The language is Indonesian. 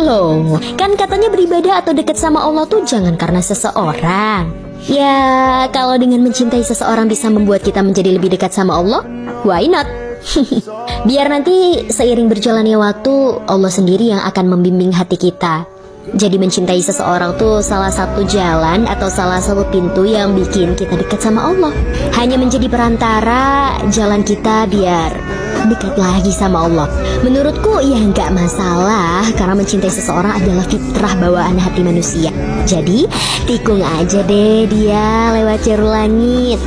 Loh, kan katanya beribadah atau dekat sama Allah tuh jangan karena seseorang. Ya, kalau dengan mencintai seseorang bisa membuat kita menjadi lebih dekat sama Allah, why not? Biar nanti seiring berjalannya waktu, Allah sendiri yang akan membimbing hati kita. Jadi mencintai seseorang tuh salah satu jalan atau salah satu pintu yang bikin kita dekat sama Allah. Hanya menjadi perantara jalan kita biar dekat lagi sama Allah. Menurutku ya nggak masalah, karena mencintai seseorang adalah fitrah bawaan hati manusia. Jadi tikung aja deh dia lewat jalur langit.